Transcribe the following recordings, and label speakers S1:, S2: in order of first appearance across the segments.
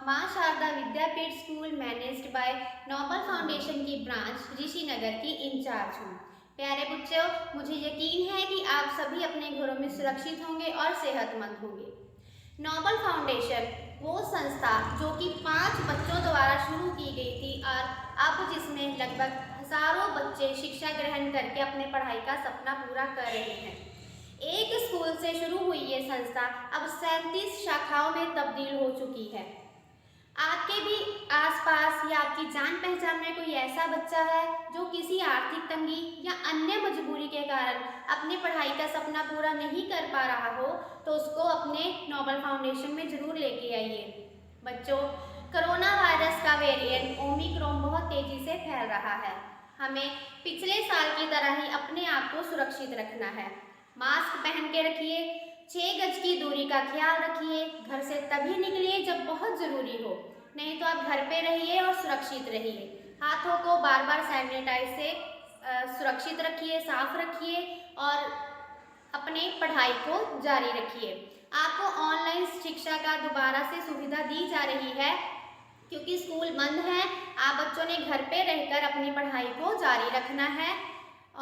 S1: माँ Sharda Vidyapeeth school managed by noble foundation की branch Rishinagar की इंचार्ज हूँ। प्यारे बच्चों, मुझे यकीन है कि आप सभी अपने घरों में सुरक्षित होंगे और सेहतमंद होंगे। नोबल फाउंडेशन वो संस्था जो कि 5 बच्चों द्वारा शुरू की गई थी और अब जिसमें लगभग हजारों बच्चे शिक्षा ग्रहण करके अपने पढ़ाई का सपना पूरा कर रहे हैं। एक स्कूल से शुरू हुई ये संस्था अब 37 शाखाओं में तब्दील हो चुकी है। आपके भी आसपास या आपकी जान पहचान में कोई ऐसा बच्चा है जो किसी आर्थिक तंगी या अन्य मजबूरी के कारण अपनी पढ़ाई का सपना पूरा नहीं कर पा रहा हो, तो उसको अपने नोबल फाउंडेशन में जरूर लेके आइए। बच्चों, कोरोना वायरस का वेरिएंट ओमिक्रॉन बहुत तेजी से फैल रहा है। हमें पिछले साल की तरह ही अपने आप को सुरक्षित रखना है। मास्क पहन के रखिए, 6 गज की दूरी का ख्याल रखिए, घर से तभी निकलिए जब बहुत ज़रूरी हो, नहीं तो आप घर पे रहिए और सुरक्षित रहिए। हाथों को बार बार सैनिटाइज से सुरक्षित रखिए, साफ रखिए और अपनी पढ़ाई को जारी रखिए। आपको ऑनलाइन शिक्षा का दोबारा से सुविधा दी जा रही है क्योंकि स्कूल बंद है। आप बच्चों ने घर पे रहकर अपनी पढ़ाई को जारी रखना है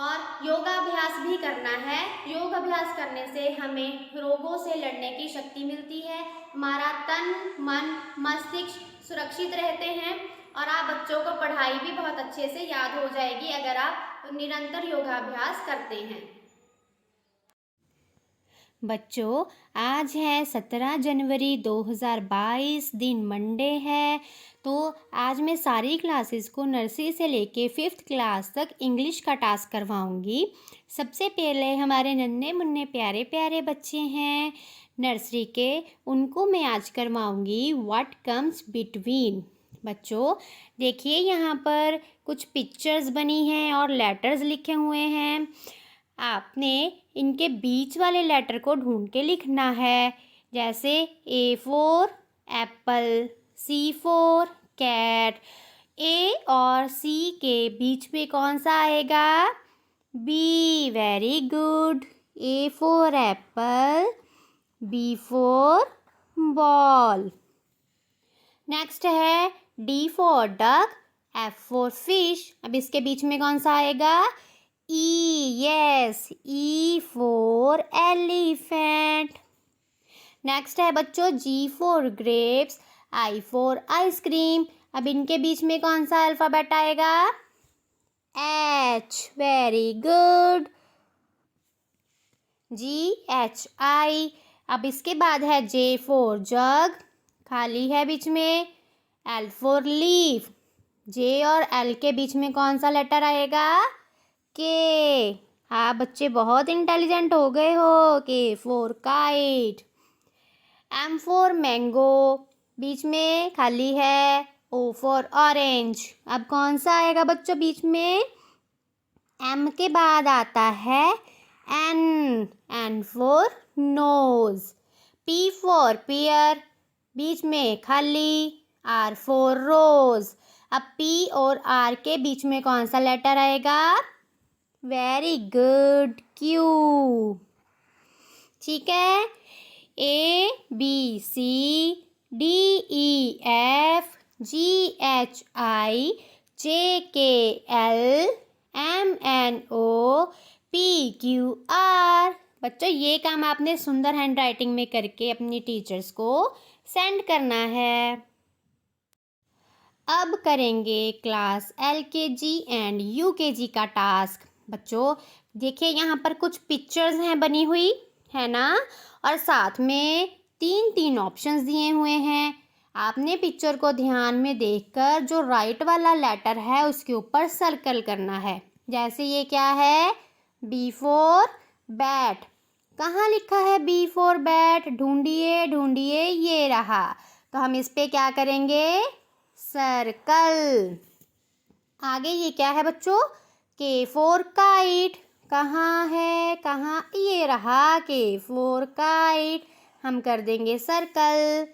S1: और योगाभ्यास भी करना है। योग अभ्यास करने से हमें रोगों से लड़ने की शक्ति मिलती है, हमारा तन मन मस्तिष्क सुरक्षित रहते हैं और आप बच्चों को पढ़ाई भी बहुत अच्छे से याद हो जाएगी अगर आप निरंतर योगाभ्यास करते हैं।
S2: बच्चों, आज है 17 जनवरी 2022, दिन मंडे है। तो आज मैं सारी क्लासेस को नर्सरी से लेके 5th क्लास तक इंग्लिश का टास्क करवाऊंगी। सबसे पहले हमारे नन्हे मुन्ने प्यारे प्यारे बच्चे हैं नर्सरी के, उनको मैं आज करवाऊंगी व्हाट कम्स बिटवीन। बच्चों देखिए, यहाँ पर कुछ पिक्चर्स बनी हैं और लेटर्स लिखे हुए हैं। आपने इनके बीच वाले लेटर को ढूंढ के लिखना है। जैसे A4 एप्पल, C4 कैट। ए और सी के बीच में कौन सा आएगा? B. Very good. A4 apple, B4 ball. Next है D4 डक, F4 फिश। अब इसके बीच में कौन सा आएगा? E, yes, E4 elephant. Next है बच्चों G4 grapes, I4 आइसक्रीम। अब इनके बीच में कौन सा अल्फाबेट आएगा? H, very good. GHI। अब इसके बाद है J4 जग, खाली है बीच में। L4 leaf. J और L के बीच में कौन सा लेटर आएगा? के। हाँ बच्चे, बहुत इंटेलिजेंट हो गए हो। K4 kite. M4 मैंगो, बीच में खाली है। O4 orange. अब कौन सा आएगा बच्चों बीच में? M के बाद आता है N, N4 नोज। P4 पियर, बीच में खाली। R4 रोज। अब P और R के बीच में कौन सा लेटर आएगा? Very good, Q. ठीक है। ABCDEFGHIJKLMNOPQR। बच्चों ये काम आपने सुंदर हैंड राइटिंग में करके अपनी टीचर्स को सेंड करना है। अब करेंगे क्लास LKG एंड UKG का टास्क। बच्चों देखिए, यहाँ पर कुछ पिक्चर्स हैं बनी हुई, है ना, और साथ में 3 ऑप्शंस दिए हुए हैं। आपने पिक्चर को ध्यान में देखकर जो राइट वाला लेटर है उसके ऊपर सर्कल करना है। जैसे ये क्या है? B4 bat. कहाँ लिखा है B4 बैट? ढूंढिए ढूंढिए, ये रहा। तो हम इस पे क्या करेंगे? सर्कल। आगे ये क्या है बच्चों? K4 kite. कहाँ है? कहाँ? ये रहा K4 काइट। हम कर देंगे सर्कल।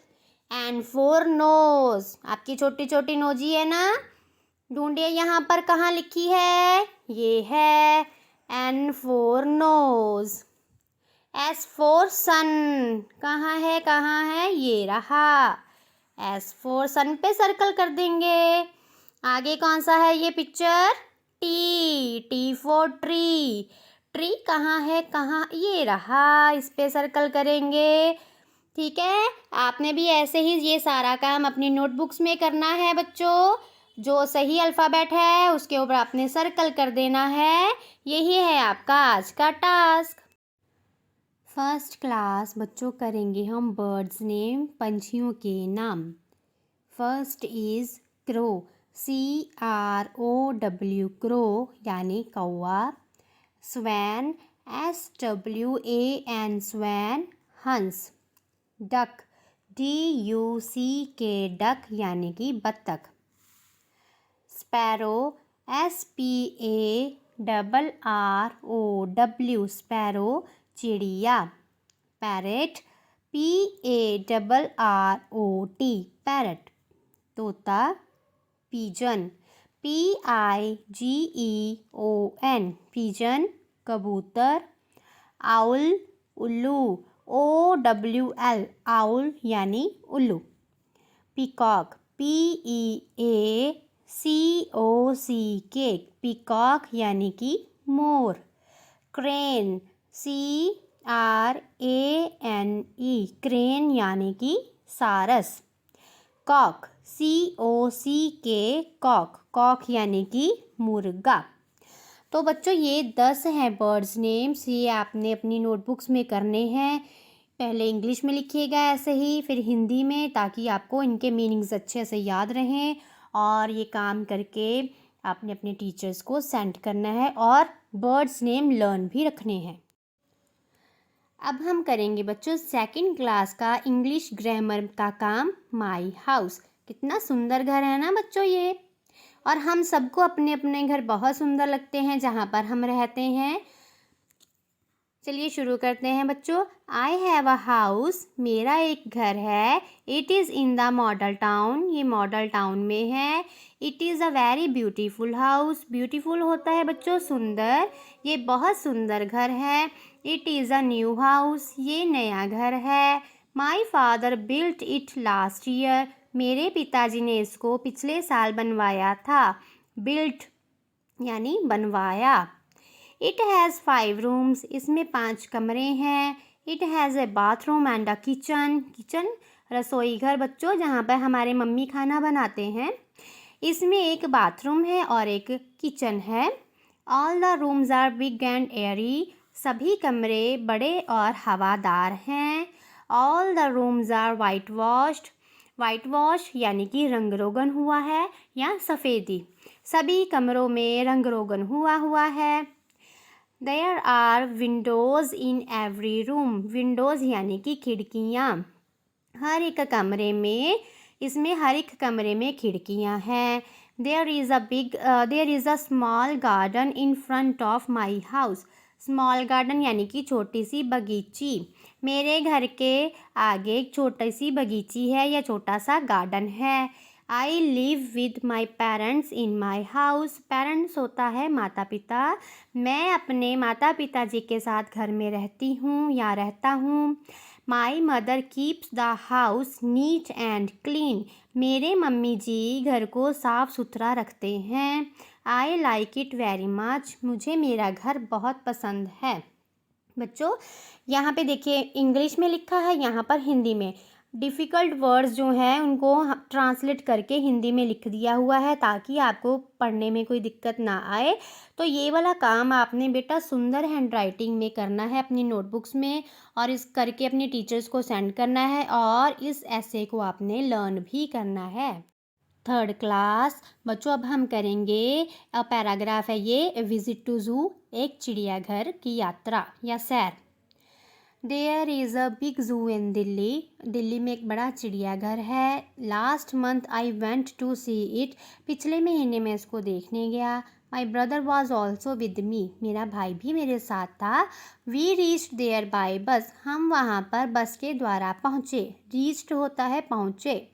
S2: N4 knows. आपकी छोटी छोटी नोजी है ना? ढूंढिए यहाँ पर कहाँ लिखी है? ये है N4 नोज। S4 सन। कहाँ है? कहाँ है? ये रहा। S for सन पे सर्कल कर देंगे। आगे कौन सा है ये picture? T for tree. Tree कहाँ है, कहाँ? ये रहा, इस पे सर्कल करेंगे। ठीक है, आपने भी ऐसे ही ये सारा काम अपनी नोटबुक्स में करना है बच्चों। जो सही अल्फ़ाबेट है उसके ऊपर आपने सर्कल कर देना है। यही है आपका आज का टास्क। फर्स्ट क्लास बच्चों करेंगे हम बर्ड्स नेम, पंछियों के नाम। First is crow, CROW, crow यानी कौवा। स्वैन, SWAN, स्वैन हंस। डक, DUCK, डक यानी कि बत्तख। स्पैरो, SPARROW, स्पैरो चिड़िया। Parrot, PARROT, parrot. तोता, पिजन, PIGEON, पिजन कबूतर। आउल, उल्लू, OWL, आउल यानी उल्लू। पीकॉक, PEACOCK, पीकॉक यानी कि मोर। क्रेन, CRANE, क्रेन यानी कि सारस। कॉक, COCK, कॉक, कॉक यानी कि मुर्गा। तो बच्चों ये 10 हैं बर्ड्स नेम्स, ये आपने अपनी नोटबुक्स में करने हैं। पहले इंग्लिश में लिखिएगा ऐसे ही, फिर हिंदी में, ताकि आपको इनके मीनिंग्स अच्छे से याद रहें। और ये काम करके आपने अपने टीचर्स को सेंड करना है और बर्ड्स नेम लर्न भी रखने हैं। अब हम करेंगे बच्चों सेकंड क्लास का इंग्लिश ग्रामर का काम, माई हाउस। कितना सुंदर घर है ना बच्चों ये। और हम सबको अपने अपने घर बहुत सुंदर लगते हैं जहाँ पर हम रहते हैं। चलिए शुरू करते हैं बच्चों। आई हैव अ हाउस, मेरा एक घर है। It is in the model town, ये मॉडल टाउन में है। It is a very beautiful house, beautiful होता है बच्चों सुंदर। ये बहुत सुंदर घर है। It is a new house, ये नया घर है। My father built it last year, मेरे पिताजी ने इसको पिछले साल बनवाया था। बिल्ट यानी बनवाया। इट हैज़ 5 रूम्स, इसमें 5 कमरे हैं। It has a bathroom and a kitchen, kitchen रसोई घर बच्चों जहाँ पर हमारे मम्मी खाना बनाते हैं। इसमें एक बाथरूम है और एक किचन है। All the rooms are big and airy, सभी कमरे बड़े और हवादार हैं। All the rooms are white washed, white wash यानी कि रंग रोगन हुआ है या सफ़ेदी, सभी कमरों में रंग रोगन हुआ है। There are windows in every room, windows यानी कि खिड़कियाँ, हर एक कमरे में, इसमें हर एक कमरे में खिड़कियाँ हैं। There is a small garden in front of my house, small garden यानी कि छोटी सी बगीची, मेरे घर के आगे एक छोटी सी बगीची है या छोटा सा गार्डन है। I live with my parents in my house, parents होता है माता पिता, मैं अपने माता पिताजी के साथ घर में रहती हूँ या रहता हूँ। My mother keeps the house neat and clean, मेरे मम्मी जी घर को साफ़ सुथरा रखते हैं। I like it very much, मुझे मेरा घर बहुत पसंद है। बच्चों यहाँ पे देखिए इंग्लिश में लिखा है, यहाँ पर हिंदी में। डिफ़िकल्ट वर्ड्स जो हैं उनको ट्रांसलेट करके हिंदी में लिख दिया हुआ है ताकि आपको पढ़ने में कोई दिक्कत ना आए। तो ये वाला काम आपने बेटा सुंदर हैंड राइटिंग में करना है अपनी नोटबुक्स में, और इस करके अपने टीचर्स को सेंड करना है, और इस ऐसे को आपने लर्न भी करना है। थर्ड क्लास बच्चों अब हम करेंगे पैराग्राफ है ये, विजिट टू ज़ू, एक चिड़ियाघर की यात्रा या सैर। There is a big zoo in Delhi, Delhi में एक बड़ा चिड़ियाघर है। Last month I went to see it, पिछले महीने में इसको देखने गया। My brother was also with me, मेरा भाई भी मेरे साथ था। वी रीच्ड देयर बाय बस, हम वहाँ पर बस के द्वारा पहुँचे। रीच्ड होता है पहुँचे।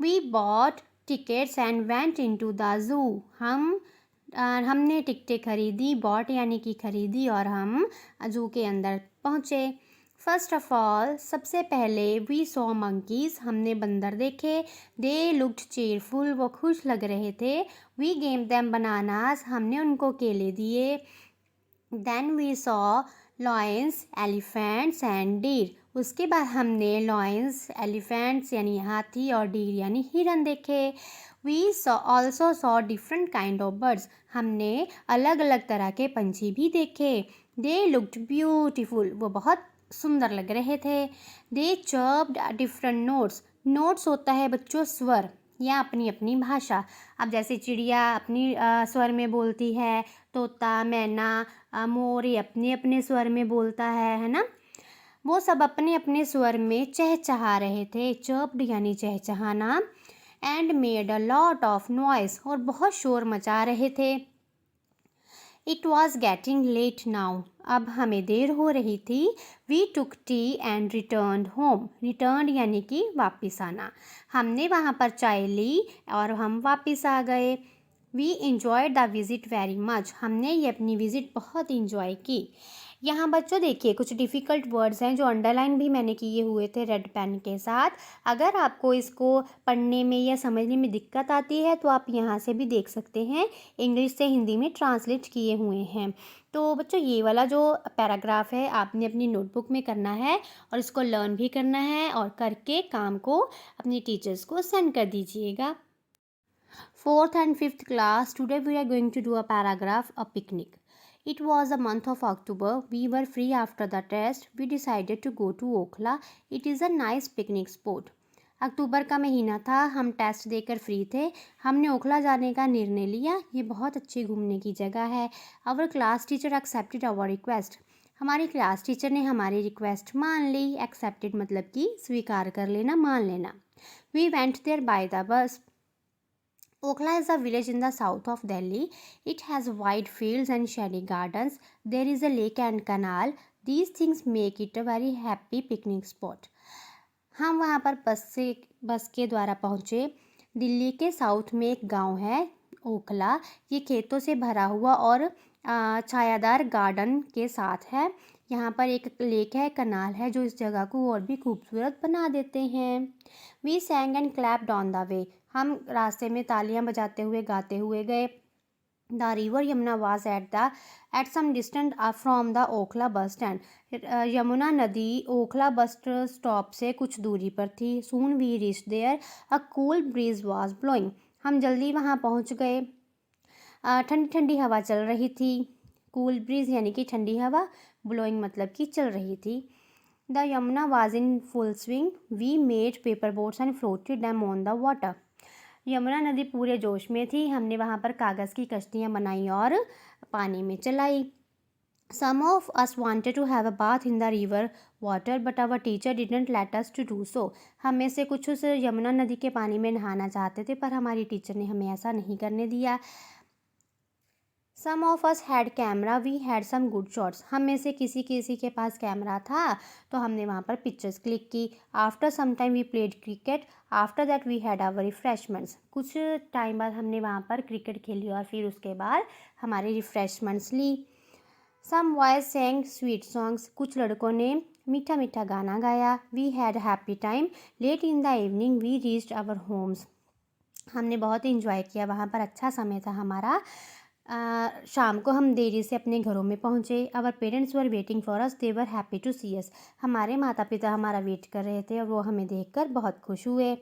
S2: We bought tickets and went into the zoo, हमने टिकटें खरीदी, बॉट यानी कि खरीदी, और हम ज़ू के अंदर पहुँचे। फर्स्ट ऑफ ऑल सबसे पहले वी सॉ मंकीज, हमने बंदर देखे। दे लुक्ड चेयरफुल, वो खुश लग रहे थे। वी गेव देम बनानास, हमने उनको केले दिए। Then we saw lions, elephants and deer, उसके बाद हमने लॉयंस, एलिफेंट्स यानी हाथी और डीर यानी हिरन देखे। We saw also saw different kind of birds, हमने अलग अलग तरह के पंछी भी देखे। दे लुक्ड ब्यूटीफुल, वो बहुत सुंदर लग रहे थे। दे चर्प्ड डिफरेंट नोट्स, नोट्स होता है बच्चों स्वर या अपनी अपनी भाषा। अब जैसे चिड़िया अपनी स्वर में बोलती है, तोता, मैना, मोर ये अपने अपने स्वर में बोलता है ना। वो सब अपने अपने स्वर में चहचहा रहे थे। चर्प्ड यानी चहचहाना। And made a lot of noise, और बहुत शोर मचा रहे थे। It was getting late now, अब हमें देर हो रही थी। We took tea and return home, return यानी कि वापस आना। हमने वहाँ पर चाय ली और हम वापस आ गए। We enjoyed the visit very much, हमने ये अपनी विज़िट बहुत इंजॉय की। यहाँ बच्चों देखिए कुछ डिफ़िकल्ट वर्ड्स हैं जो अंडरलाइन भी मैंने किए हुए थे रेड पेन के साथ। अगर आपको इसको पढ़ने में या समझने में दिक्कत आती है तो आप यहाँ से भी देख सकते हैं, इंग्लिश से हिंदी में ट्रांसलेट किए हुए हैं। तो बच्चों ये वाला जो पैराग्राफ है आपने अपनी नोटबुक में करना है और इसको लर्न भी करना है, और करके काम को अपने टीचर्स को सेंड कर दीजिएगा। 4th and 5th class, today we are going to do a paragraph, a picnic. It was the month of October. We were free after the test. We decided to go to Okhla. It is a nice picnic spot. अक्टूबर का महीना था, हम test देकर free थे। हमने ओखला जाने का निर्णय लिया, ये बहुत अच्छी घूमने की जगह है। Our class teacher accepted our request, हमारी क्लास टीचर ने हमारी रिक्वेस्ट मान ली। एक्सेप्टेड मतलब कि स्वीकार कर लेना, मान लेना। We went there by the bus. Okhla is a village in the south of Delhi. It has wide fields and shady gardens. There is a lake and canal. These things make it a very happy picnic spot. हम वहाँ पर बस के द्वारा पहुँचे। दिल्ली के south में एक गांव है ओखला, ये खेतों से भरा हुआ और छायादार गार्डन के साथ है। यहाँ पर एक लेक है, कनाल है, जो इस जगह को और भी खूबसूरत बना देते हैं। We sang and clapped on the way, हम रास्ते में तालियां बजाते हुए गाते हुए गए। The river Yamuna was at some distance from the Okhla bus stand, Yamuna नदी ओखला बस स्टॉप से कुछ दूरी पर थी। Soon we reached there, a cool breeze was blowing, हम जल्दी वहाँ पहुँच गए। ठंडी ठंडी हवा चल रही थी। कूल ब्रीज यानी कि ठंडी हवा, ब्लोइंग मतलब कि चल रही थी। The Yamuna was in full swing, we made paper boats and floated them on the water, Yamuna नदी पूरे जोश में थी, हमने वहाँ पर कागज़ की कश्तियाँ बनाई और पानी में चलाई। Some of us wanted to have a bath in the river water but our teacher didn't let us to do so, हम में से कुछ उस यमुना नदी के पानी में नहाना चाहते थे पर हमारी टीचर ने हमें ऐसा नहीं करने दिया। Some of us had camera, we had some good shots, हम में से किसी किसी के पास कैमरा था तो हमने वहाँ पर पिक्चर्स क्लिक की। After some time we played cricket, after that we had our refreshments, कुछ टाइम बाद हमने वहाँ पर क्रिकेट खेली और फिर उसके बाद हमारी रिफ्रेशमेंट्स ली। Some boys sang sweet songs, कुछ लड़कों ने मीठा मीठा गाना गाया। We had happy time, late in the evening we reached our homes, हमने बहुत इंजॉय किया, वहाँ पर अच्छा समय था हमारा। शाम को हम देरी से अपने घरों में पहुँचे। Our parents were waiting for us, they were happy to see us, हमारे माता पिता हमारा वेट कर रहे थे और वो हमें देखकर बहुत खुश हुए।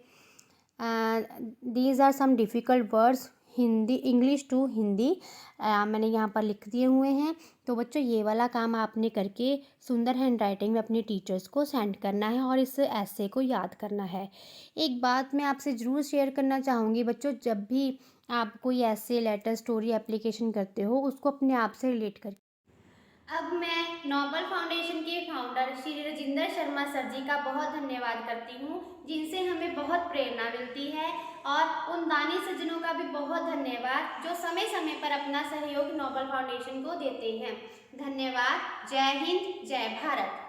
S2: These are some difficult words, Hindi English to Hindi, मैंने यहाँ पर लिख दिए हुए हैं। तो बच्चों ये वाला काम आपने करके सुंदर हैंड राइटिंग में अपने टीचर्स को सेंड करना है और इस ऐसे को याद करना है। एक बात मैं आपसे ज़रूर शेयर करना चाहूँगी बच्चों, जब भी आप कोई ऐसे लेटर, स्टोरी, एप्लीकेशन करते हो उसको अपने आप से रिलेट कर।
S1: अब मैं नोबल फाउंडेशन के फाउंडर श्री राजेंद्र शर्मा सर जी का बहुत धन्यवाद करती हूँ, जिनसे हमें बहुत प्रेरणा मिलती है, और उन दानी सज्जनों का भी बहुत धन्यवाद जो समय समय पर अपना सहयोग नोबल फाउंडेशन को देते हैं। धन्यवाद। जय हिंद, जय भारत।